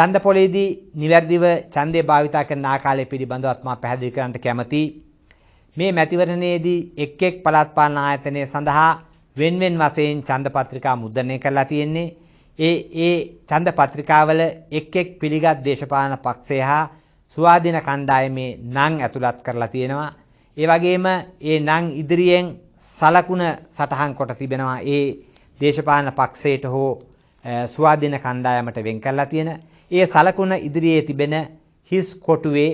ඡන්ද පොලේදී නිවැරදිව ඡන්දේ භාවිතා කරන ආකාරය පිළිබඳව මා පැහැදිලි කරන්නට කැමැතියි. මේ මැතිවරණයේදී එක් එක් පළාත් පාලන ආයතනය සඳහා වෙන්වෙන් වශයෙන් ඡන්ද පත්‍රිකා මුද්‍රණය කරලා තියෙන්නේ. ඒ ඡන්ද පත්‍රිකාවල එක් එක් පිළිගත් දේශපාලන පක්ෂය හා ස්වාධීන කණ්ඩායමේ නම් ඇතුළත් කරලා තියෙනවා. ඒ වගේම ඒ නම් ඉදිරියෙන් සලකුණ සටහන් කොට තිබෙනවා. ඒ දේශපාලන පක්ෂයට හෝ ස්වාධීන කණ්ඩායමට වෙන් කරලා තියෙන. ඒ සලකුණ ඉදිරියේ තිබෙන හිස් කොටුවේ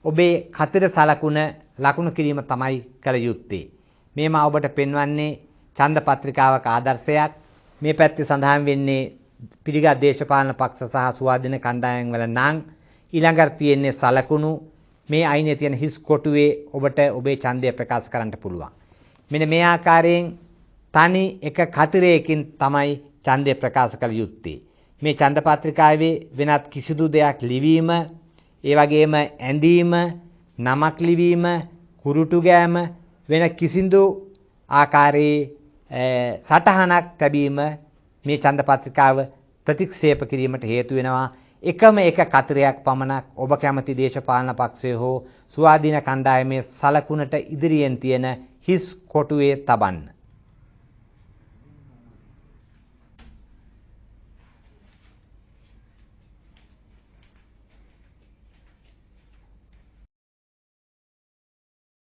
ඔබේ කතර සලකුණ ලකුණු කිරීම තමයි කළ යුත්තේ. මේ මා ඔබට පෙන්වන්නේ ඡන්ද පත්‍රිකාවක ආදර්ශයක්. මේ පැත්තේ සඳහන් වෙන්නේ පිළිගත් දේශපාලන පක්ෂ සහ ස්වාධීන කණ්ඩායම් වල නම් ඊළඟට තියෙන්නේ සලකුණු. මේ අයිනේ තියෙන හිස් කොටුවේ ඔබට ඔබේ ඡන්දය ප්‍රකාශ කරන්න පුළුවන්. මෙන්න මේ ආකාරයෙන් තනි එක කතරයකින් තමයි ඡන්දය ප්‍රකාශ කළ යුත්තේ. මේ ඡන්ද පත්‍රිකාවේ වෙනත් කිසිදු දෙයක් ලිවීම, ඒ වගේම ඇඳීම, නමක් ලිවීම, කුරුටු ගෑම වෙන කිසිදු ආකාරයේ සටහනක් තැබීම මේ ඡන්ද පත්‍රිකාව ප්‍රතික්ෂේප කිරීමට හේතු වෙනවා. එකම එක කතරයක් පමණක් ඔබ කැමති දේශපාලන පක්ෂය හෝ ස්වාධීන කණ්ඩායමේ සලකුණට ඉදිරියෙන් තියෙන හිස් කොටුවේ තබන්න.